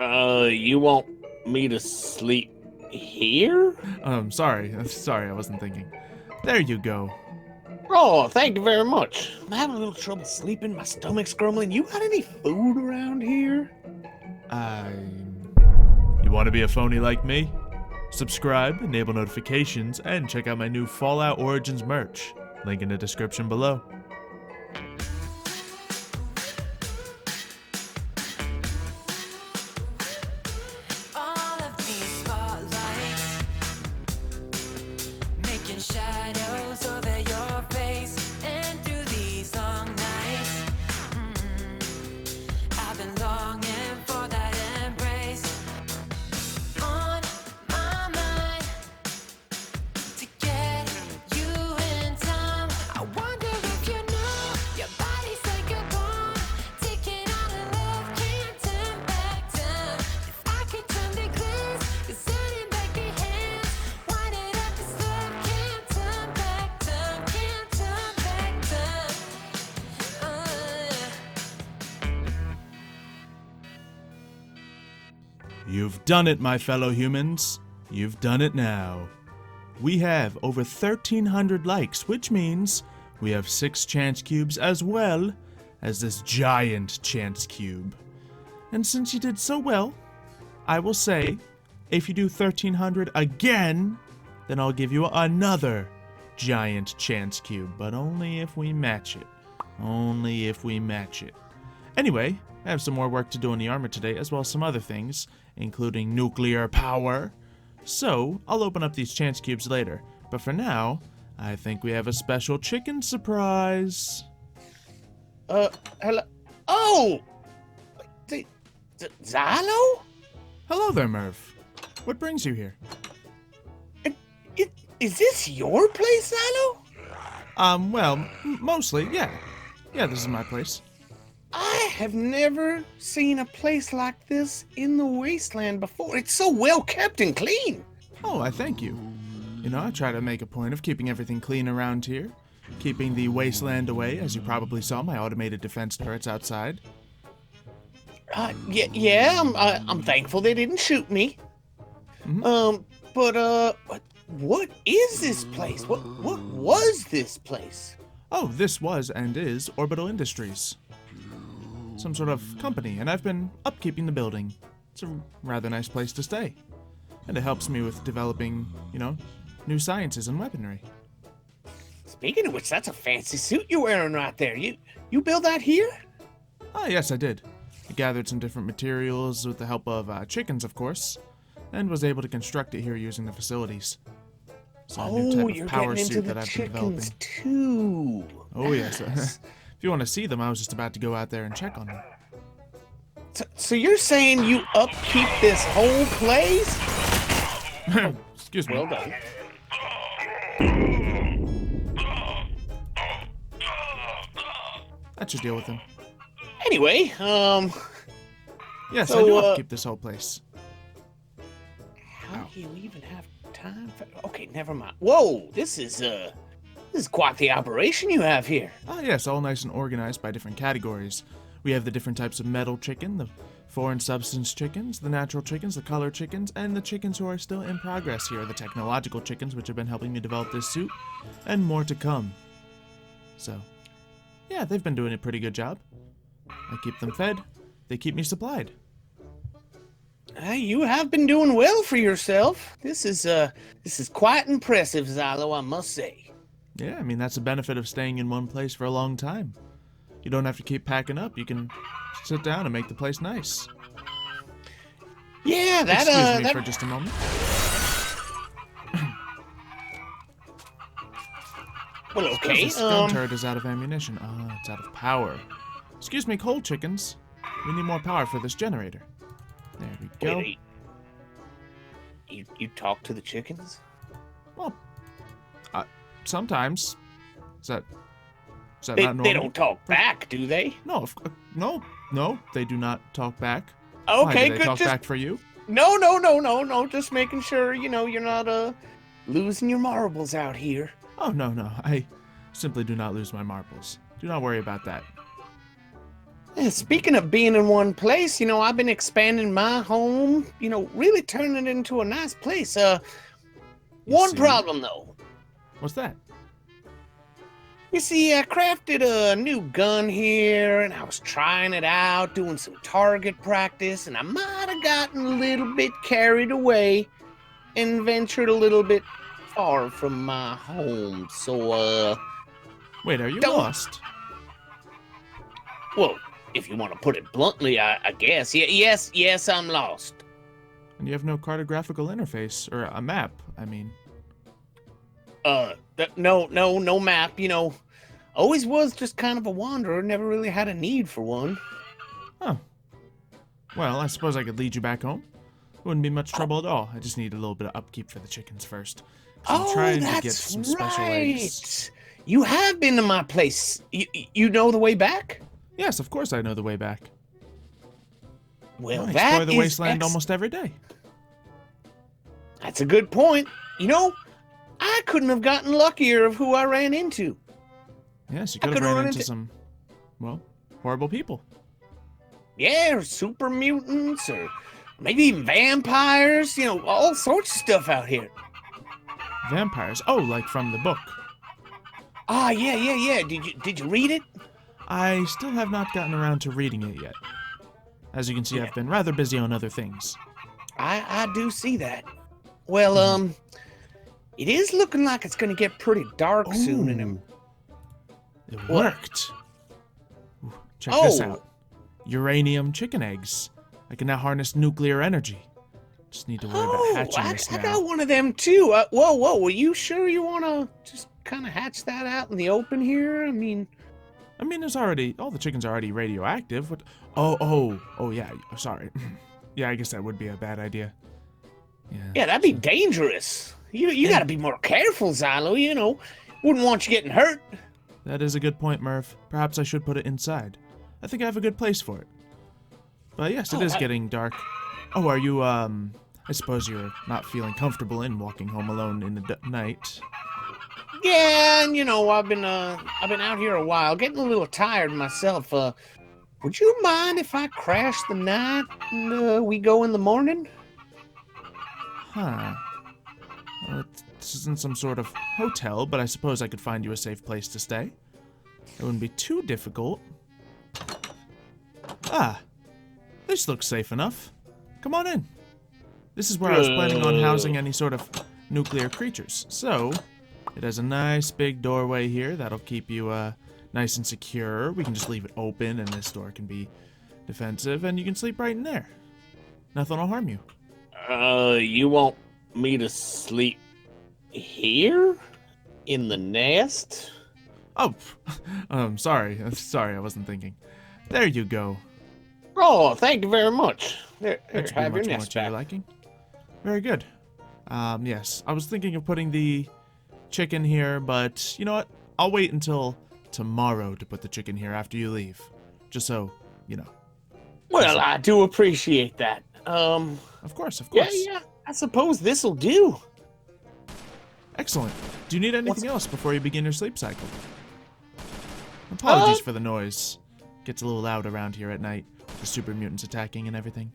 You want me to sleep here? Sorry, I wasn't thinking. There you go. Oh, thank you very much. I'm having a little trouble sleeping. My stomach's grumbling. You got any food around here? You want to be a phony like me? Subscribe, enable notifications, and check out my new Fallout Origins merch. Link in the description below. Shadows over your face, and through these long nights, I've been longing for that embrace. On my mind, to get you in time. I wonder if you know your body's like a bomb, taking all the love, can't turn back time. If I could turn the glass, setting back your hands, wind it up and slow, can't turn back time, can't turn back time. You've done it, my fellow humans. You've done it now. We have over 1,300 likes, which means we have 6 chance cubes as well as this giant chance cube. And since you did so well, I will say, if you do 1,300 again, then I'll give you another giant chance cube, but only if we match it. Only if we match it. Anyway, I have some more work to do on the armor today, as well as some other things, including nuclear power. So, I'll open up these chance cubes later. But for now, I think we have a special chicken surprise. Hello? Oh! Xylo? Hello there, Merv. What brings you here? Is this your place, Xylo? Well, mostly, yeah. Yeah, this is my place. I have never seen a place like this in the wasteland before. It's so well kept and clean. Oh, I thank you. You know, I try to make a point of keeping everything clean around here. Keeping the wasteland away, as you probably saw my automated defense turrets outside. I'm thankful they didn't shoot me. Mhm. What is this place? What was this place? Oh, this was and is Orbital Industries. Some sort of company, and I've been upkeeping the building. It's a rather nice place to stay. And it helps me with developing, new sciences and weaponry. Speaking of which, that's a fancy suit you're wearing right there. You built that here? Ah, yes, I did. I gathered some different materials with the help of chickens, of course, and was able to construct it here using the facilities. So a new type You're of power getting into suit the that I've been developing. chickens too. Oh, yes. If you want to see them, I was just about to go out there and check on them. So you're saying you upkeep this whole place? Excuse me. Well done. That should deal with him. Anyway, Yes, So, I do upkeep this whole place. how do you even have time for... Okay, never mind. Whoa, this is quite the operation you have here. Ah, yes, all nice and organized by different categories. We have the different types of metal chicken, the foreign substance chickens, the natural chickens, the color chickens, and the chickens who are still in progress here, the technological chickens which have been helping me develop this suit, and more to come. So, yeah, they've been doing a pretty good job. I keep them fed, they keep me supplied. You have been doing well for yourself. This is quite impressive, Xylo, I must say. Yeah, I mean, that's the benefit of staying in one place for a long time. You don't have to keep packing up, you can sit down and make the place nice. Yeah, Excuse me for just a moment. Well, okay. This gun turret is out of ammunition. Ah, it's out of power. Excuse me, cold chickens. We need more power for this generator. There we go. Wait, you talk to the chickens? Well, sometimes. Is that not normal? They don't talk back, do they? No, no, they do not talk back. Okay, Why, do they good. talk back for you? No. Just making sure, you're not losing your marbles out here. Oh, no. I simply do not lose my marbles. Do not worry about that. Speaking of being in one place, I've been expanding my home, really turning it into a nice place. You One see? problem though. What's that? You see, I crafted a new gun here, and I was trying it out, doing some target practice, and I might have gotten a little bit carried away and ventured a little bit far from my home. So, Wait, are you don't- lost? well, if you want to put it bluntly, I guess. Yes, I'm lost. And you have no cartographical interface, or a map, I mean. No map, Always was just kind of a wanderer, never really had a need for one. Oh. Well, I suppose I could lead you back home. It wouldn't be much trouble at all. I just need a little bit of upkeep for the chickens first. 'Cause I'm trying to get some special eggs. You have been to my place. You know the way back? Yes, of course I know the way back. Well, I explore that the is wasteland almost every day. That's a good point. I couldn't have gotten luckier of who I ran into. Yes, you I could have could've ran run into into- some, well, horrible people. Yeah, or super mutants, or maybe even vampires. All sorts of stuff out here. Vampires. Oh, like from the book. Ah, yeah. Did you read it? I still have not gotten around to reading it yet. As you can see, I've been rather busy on other things. I do see that. Well, it is looking like it's gonna get pretty dark soon, and Ooh. It What? worked. Ooh, check this Oh. out. Uranium chicken eggs. I can now harness nuclear energy. Just need to worry about hatching this I now. got one of them too. Whoa, are you sure you want to just kind of hatch that out in the open here? I mean, there's already all the chickens are already radioactive. What? Oh, yeah. Sorry. Yeah, I guess that would be a bad idea. yeah, that'd be dangerous. You got to be more careful, Xylo. Wouldn't want you getting hurt. That is a good point, Merv. Perhaps I should put it inside. I think I have a good place for it. But yes, it is getting dark. Oh, are you, I suppose you're not feeling comfortable in walking home alone in the night. Yeah, and I've been out here a while, getting a little tired myself. Would you mind if I crash the night and we go in the morning? Huh. Well, this isn't some sort of hotel, but I suppose I could find you a safe place to stay. It wouldn't be too difficult. Ah, this looks safe enough. Come on in. This is where I was planning on housing any sort of nuclear creatures. So, it has a nice big doorway here that'll keep you nice and secure. We can just leave it open and this door can be defensive and you can sleep right in there. Nothing will harm you. You want me to sleep here? In the nest? Oh, sorry. Sorry, I wasn't thinking. There you go. Oh, thank you very much. There, That should be have your much more nest to your back. liking. Very good. Yes, I was thinking of putting the chicken here, but you know what? I'll wait until tomorrow to put the chicken here after you leave. Just so, you know. Well, I do appreciate that. Of course, of course. Yeah, I suppose this'll do. Excellent. Do you need anything else before you begin your sleep cycle? Apologies for the noise. Gets a little loud around here at night. The super mutants attacking and everything.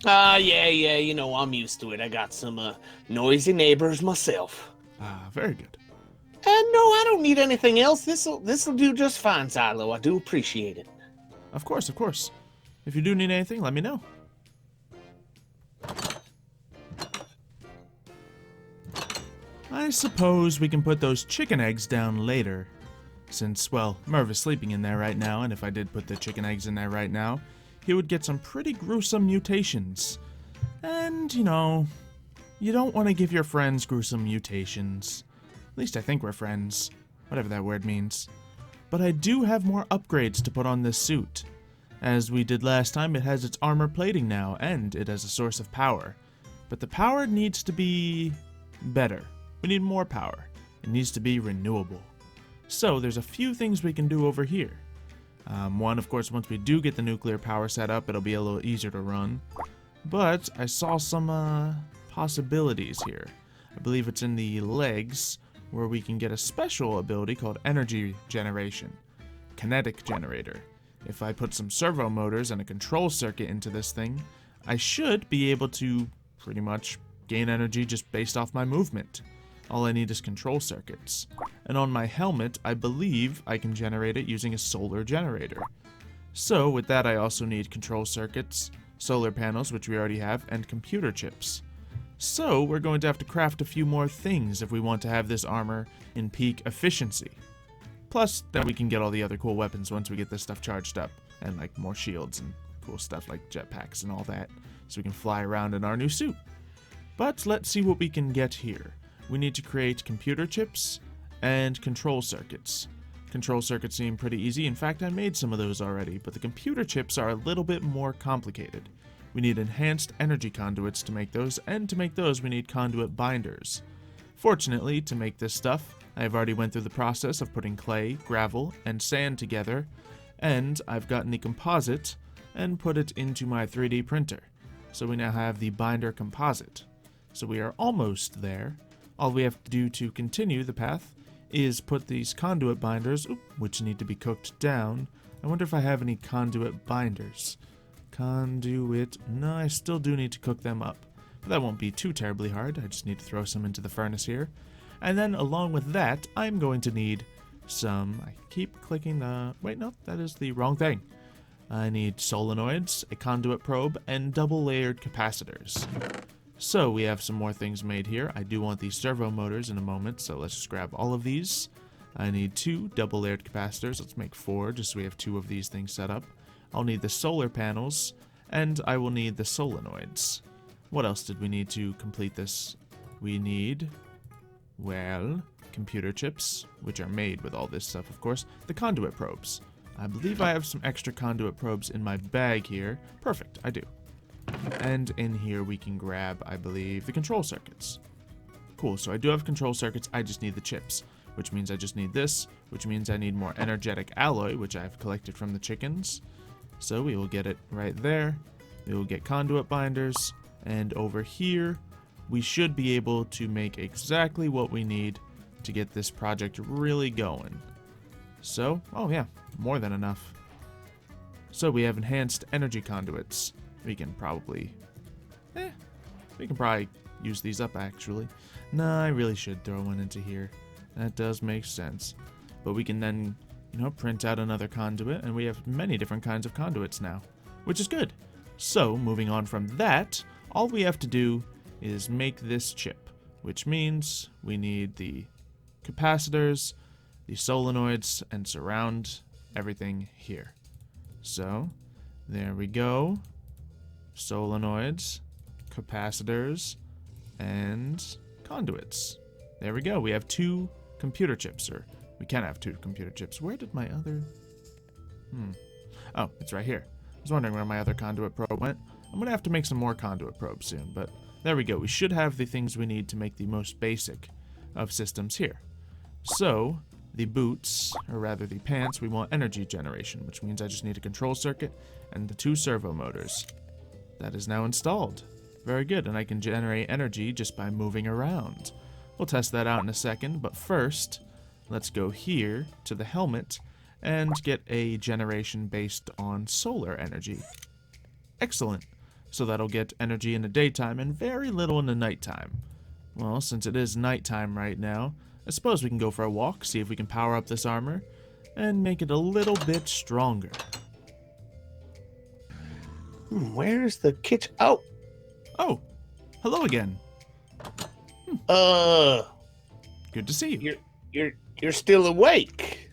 Yeah, I'm used to it. I got some noisy neighbors myself. Ah, very good. No, I don't need anything else. This'll do just fine, Xylo. I do appreciate it. Of course, of course. If you do need anything, let me know. I suppose we can put those chicken eggs down later. Since, well, Merv is sleeping in there right now, and if I did put the chicken eggs in there right now, he would get some pretty gruesome mutations. And, you don't want to give your friends gruesome mutations. At least I think we're friends, whatever that word means. But I do have more upgrades to put on this suit. As we did last time, it has its armor plating now, and it has a source of power. But the power needs to be better. We need more power. It needs to be renewable. So there's a few things we can do over here. One, of course, once we do get the nuclear power set up, it'll be a little easier to run. But I saw some possibilities here. I believe it's in the legs, where we can get a special ability called energy generation. Kinetic generator. if I put some servo motors and a control circuit into this thing, I should be able to pretty much gain energy just based off my movement. All I need is control circuits. And on my helmet, I believe I can generate it using a solar generator. So with that, I also need control circuits, solar panels, which we already have, and computer chips. So we're going to have to craft a few more things if we want to have this armor in peak efficiency. Plus, then we can get all the other cool weapons once we get this stuff charged up, and like more shields and cool stuff like jetpacks and all that, so we can fly around in our new suit. But let's see what we can get here. We need to create computer chips and control circuits. Control circuits seem pretty easy. In fact, I made some of those already, but the computer chips are a little bit more complicated. We need enhanced energy conduits to make those, and to make those we need conduit binders. Fortunately, to make this stuff, I have already went through the process of putting clay, gravel, and sand together, and I've gotten the composite and put it into my 3D printer. So we now have the binder composite. So we are almost there. All we have to do to continue the path is put these conduit binders, which need to be cooked down. I wonder if I have any conduit binders. Conduit, no, I still do need to cook them up. But that won't be too terribly hard. I just need to throw some into the furnace here. And then along with that, I'm going to need some, I keep clicking the, wait, no, that is the wrong thing. I need solenoids, a conduit probe, and double-layered capacitors. So we have some more things made here. I do want these servo motors in a moment, so let's just grab all of these. I need 2 double-layered capacitors. Let's make 4, just so we have 2 of these things set up. I'll need the solar panels, and I will need the solenoids. What else did we need to complete this? We need, well, computer chips, which are made with all this stuff, of course. The conduit probes. I believe I have some extra conduit probes in my bag here. Perfect, I do. And in here we can grab, I believe, the control circuits. Cool, so I do have control circuits, I just need the chips, which means I just need this, which means I need more energetic alloy, which I've collected from the chickens. So we will get it right there. We will get conduit binders, and over here, we should be able to make exactly what we need to get this project really going. So, oh yeah, more than enough. So we have enhanced energy conduits. We can probably use these up, actually. Nah, I really should throw one into here. That does make sense. But we can then, print out another conduit, and we have many different kinds of conduits now, which is good. So, moving on from that, all we have to do is make this chip, which means we need the capacitors, the solenoids, and surround everything here. So, there we go. Solenoids, capacitors, and conduits. There we go. We have 2 computer chips, or we can have 2 computer chips. Where did my other... Oh, it's right here. I was wondering where my other conduit probe went. I'm going to have to make some more conduit probes soon, but there we go. We should have the things we need to make the most basic of systems here. So, the boots, or rather the pants, we want energy generation, which means I just need a control circuit and the 2 servo motors. That is now installed. Very good, and I can generate energy just by moving around. We'll test that out in a second, but first, let's go here to the helmet and get a generation based on solar energy. Excellent. So that'll get energy in the daytime and very little in the nighttime. Well, since it is nighttime right now, I suppose we can go for a walk, see if we can power up this armor, and make it a little bit stronger. Where's the kitchen? Oh, hello again. Good to see you. You're still awake.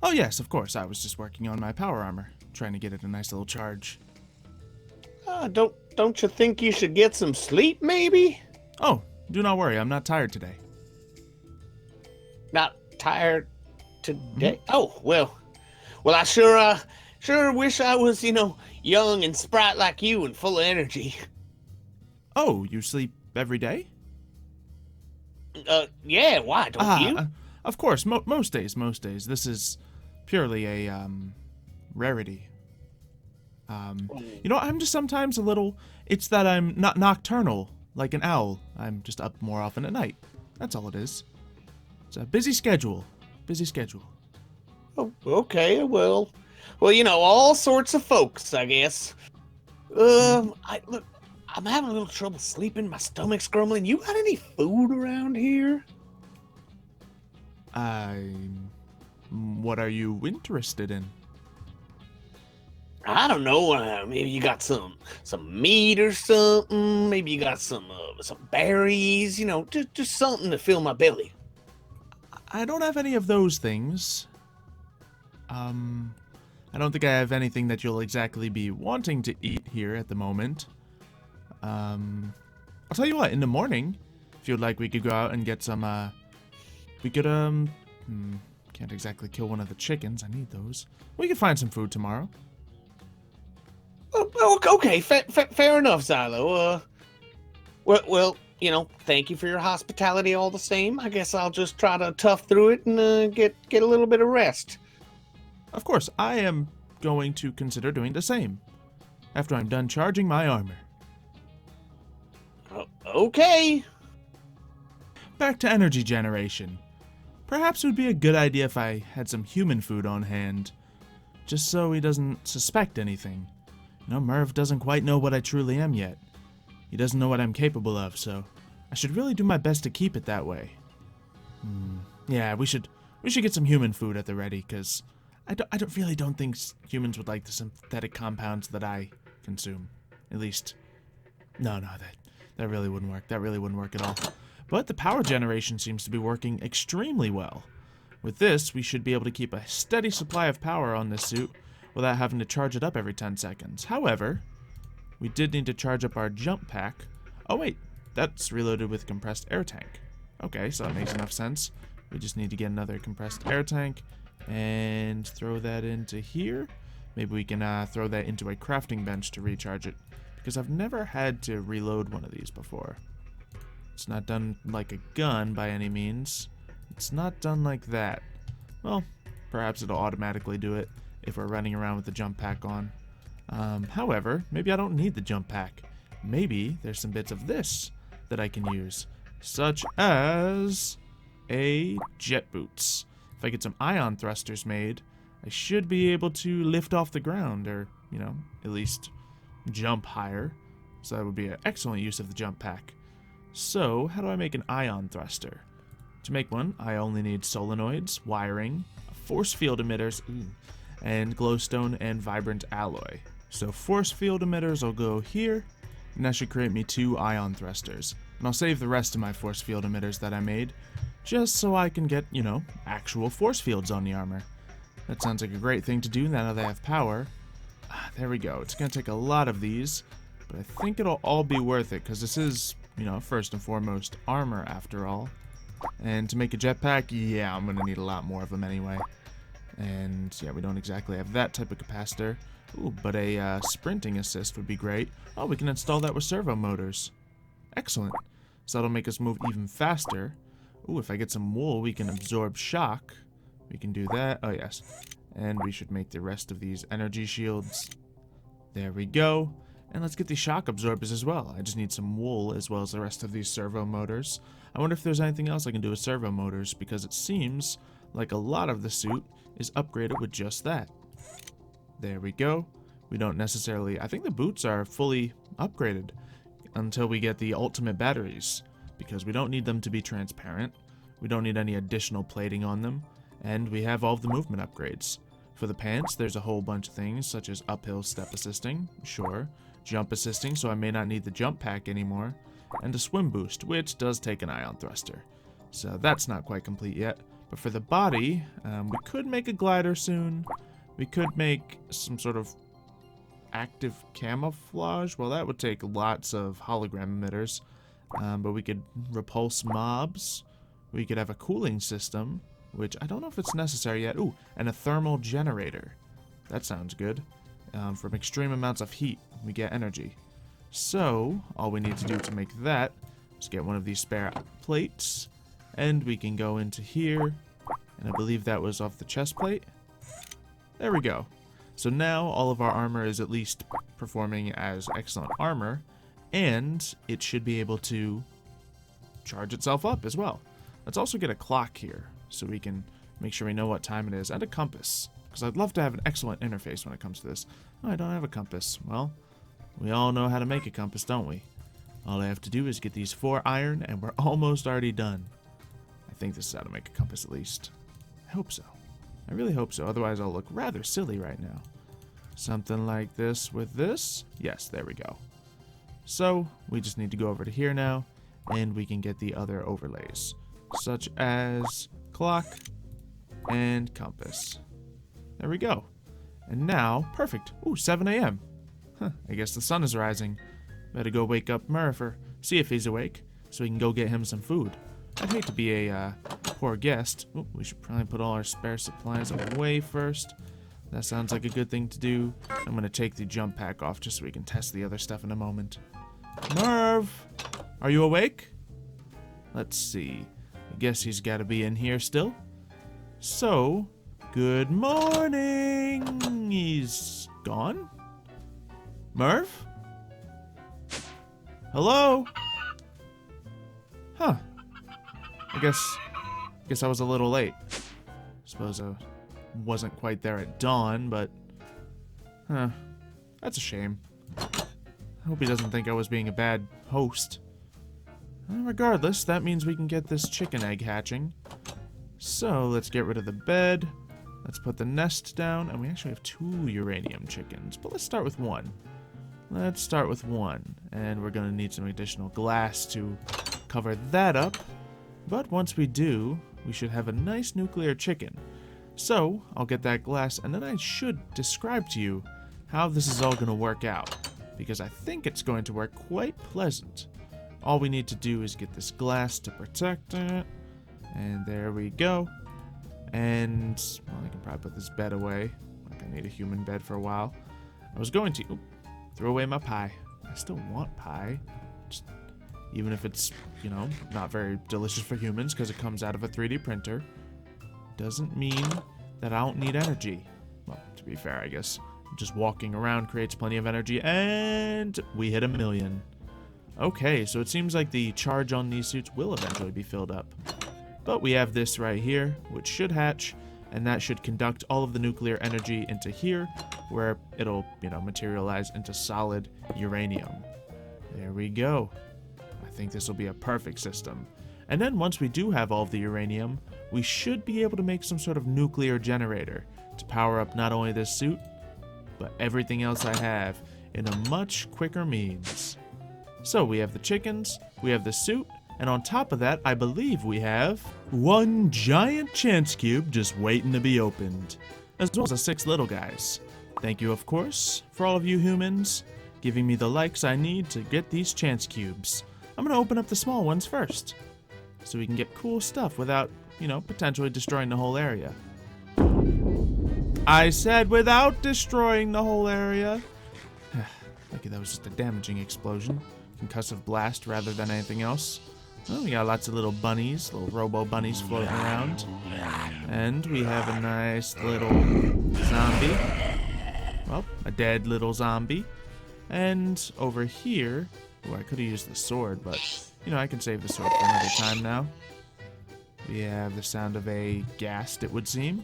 Oh yes, of course. I was just working on my power armor, trying to get it a nice little charge. Don't you think you should get some sleep, maybe? Oh, do not worry. I'm not tired today. Not tired today? Oh, well, I sure wish I was, young and sprite like you and full of energy. Oh, you sleep every day? Yeah, why, don't you? Of course, most days. This is purely a, rarity. I'm just sometimes a little, it's that I'm not nocturnal, like an owl. I'm just up more often at night. That's all it is. It's a busy schedule. Oh, okay, well, Well, all sorts of folks, I guess. Look, I'm having a little trouble sleeping. My stomach's grumbling. You got any food around here? What are you interested in? I don't know. Maybe you got some meat or something. Maybe you got some berries. Just something to fill my belly. I don't have any of those things. I don't think I have anything that you'll exactly be wanting to eat here at the moment. I'll tell you what, in the morning, if you'd like, we could go out and get some, we could, can't exactly kill one of the chickens. I need those. We could find some food tomorrow. Oh, okay, fair enough, Xylo. Well, thank you for your hospitality all the same. I guess I'll just try to tough through it and get a little bit of rest. Of course, I am going to consider doing the same after I'm done charging my armor. Okay. Back to energy generation. Perhaps it would be a good idea if I had some human food on hand, just so he doesn't suspect anything. Merv doesn't quite know what I truly am yet. He doesn't know what I'm capable of, so I should really do my best to keep it that way. Yeah, we should get some human food at the ready, because I really don't think humans would like the synthetic compounds that I consume. At least, no, that really wouldn't work. That really wouldn't work at all. But the power generation seems to be working extremely well. With this, we should be able to keep a steady supply of power on this suit without having to charge it up every 10 seconds. However, we did need to charge up our jump pack. Oh wait, that's reloaded with compressed air tank. Okay, so that makes enough sense. We just need to get another compressed air tank and throw that into here. Maybe we can throw that into a crafting bench to recharge it, because I've never had to reload one of these before. It's not done like a gun by any means. It's not done like that. Well, perhaps it'll automatically do it if we're running around with the jump pack on. However, maybe I don't need the jump pack. Maybe there's some bits of this that I can use, such as a jet boots. If I get some ion thrusters made, I should be able to lift off the ground, or, at least jump higher. So that would be an excellent use of the jump pack. So, how do I make an ion thruster? To make one, I only need solenoids, wiring, force field emitters, and glowstone and vibrant alloy. So force field emitters will go here, and that should create me 2 ion thrusters. And I'll save the rest of my force field emitters that I made, just so I can get, actual force fields on the armor. That sounds like a great thing to do now that they have power. There we go. It's going to take a lot of these, but I think it'll all be worth it, because this is, first and foremost armor after all. And to make a jetpack, yeah, I'm going to need a lot more of them anyway. And yeah, we don't exactly have that type of capacitor. Ooh, but a sprinting assist would be great. Oh, we can install that with servo motors. Excellent. So that'll make us move even faster. Ooh, if I get some wool, we can absorb shock. We can do that. Oh, yes. And we should make the rest of these energy shields. There we go. And let's get the shock absorbers as well. I just need some wool as well as the rest of these servo motors. I wonder if there's anything else I can do with servo motors, because it seems like a lot of the suit is upgraded with just that. There we go. We don't necessarily... I think the boots are fully upgraded until we get the ultimate batteries, because we don't need them to be transparent. We don't need any additional plating on them, and we have all of the movement upgrades. For the pants, there's a whole bunch of things, such as uphill step assisting, sure, jump assisting, so I may not need the jump pack anymore, and a swim boost, which does take an ion thruster. So that's not quite complete yet. But for the body, we could make a glider soon. We could make some sort of active camouflage. Well, that would take lots of hologram emitters. But we could repulse mobs. We could have a cooling system, which I don't know if it's necessary yet. Ooh, and a thermal generator. That sounds good. From extreme amounts of heat, we get energy. So, all we need to do to make that is get one of these spare plates. And we can go into here, and I believe that was off the chest plate. There we go. So now all of our armor is at least performing as excellent armor, and it should be able to charge itself up as well. Let's also get a clock here, so we can make sure we know what time it is, and a compass, because I'd love to have an excellent interface when it comes to this. Oh, I don't have a compass. Well, we all know how to make a compass, don't we? All I have to do is get these 4 iron, and we're almost already done. I think this is how to make a compass, at least. I hope so. I really hope so, otherwise I'll look rather silly right now. Something like this with this. Yes, there we go. So, we just need to go over to here now, and we can get the other overlays, such as clock and compass. There we go. And now, perfect. Ooh, 7 a.m. Huh, I guess the sun is rising. Better go wake up Murph or see if he's awake, so we can go get him some food. I'd hate to be a poor guest. Ooh, we should probably put all our spare supplies away first. That sounds like a good thing to do. I'm going to take the jump pack off just so we can test the other stuff in a moment. Merv! Are you awake? Let's see. I guess he's got to be in here still. So, good morning! He's gone? Merv? Hello? Huh. I guess I was a little late. Suppose I wasn't quite there at dawn, but... Huh. That's a shame. I hope he doesn't think I was being a bad host. Regardless, that means we can get this chicken egg hatching. So, let's get rid of the bed. Let's put the nest down, and we actually have 2 uranium chickens, but let's start with 1. Let's start with 1, and we're going to need some additional glass to cover that up. But once we do, we should have a nice nuclear chicken. So, I'll get that glass, and then I should describe to you how this is all going to work out, because I think it's going to work quite pleasant. All we need to do is get this glass to protect it, and there we go. And, well, I can probably put this bed away. Like I need a human bed for a while. I was going to throw away my pie. I still want pie. Just, even if it's, you know, not very delicious for humans because it comes out of a 3D printer, doesn't mean that I don't need energy. Well, to be fair, I guess just walking around creates plenty of energy, and we hit 1 million. Okay, so it seems like the charge on these suits will eventually be filled up. But we have this right here, which should hatch, and that should conduct all of the nuclear energy into here, where it'll, you know, materialize into solid uranium. There we go. I think this will be a perfect system. And then once we do have all of the uranium, we should be able to make some sort of nuclear generator to power up not only this suit, but everything else I have in a much quicker means. So we have the chickens, we have the suit, and on top of that, I believe we have 1 giant chance cube just waiting to be opened, as well as the 6 little guys. Thank you, of course, for all of you humans giving me the likes I need to get these chance cubes. I'm going to open up the small ones first, so we can get cool stuff without, you know, potentially destroying the whole area. I said without destroying the whole area. Lucky that was just a damaging explosion. Concussive blast rather than anything else. Oh, we got lots of little bunnies, little robo bunnies floating around. And we have a nice little zombie. Well, a dead little zombie. And over here, oh, I could have used the sword, but, you know, I can save the sword for another time now. We have the sound of a ghast, it would seem.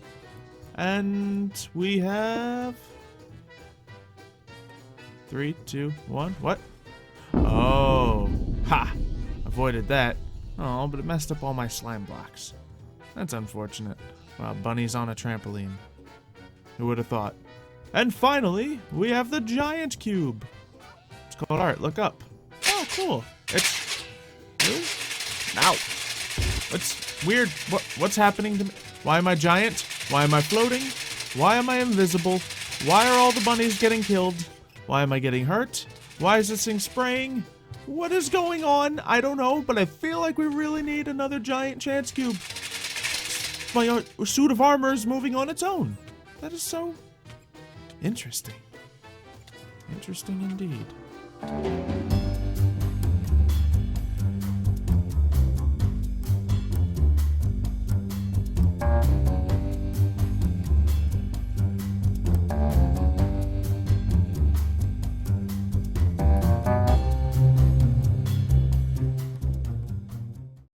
And we have... 3, 2, 1, what? Oh, ha! Avoided that. Oh, but it messed up all my slime blocks. That's unfortunate. Wow, bunnies on a trampoline. Who would have thought? And finally, we have the giant cube. It's called art. Look up. Oh, cool. It's... Really? Ow. What's weird? What's happening to me? Why am I giant? Why am I floating? Why am I invisible? Why are all the bunnies getting killed? Why am I getting hurt? Why is this thing spraying? What is going on? I don't know, but I feel like we really need another giant chance cube. My suit of armor is moving on its own. That is so interesting. Interesting indeed.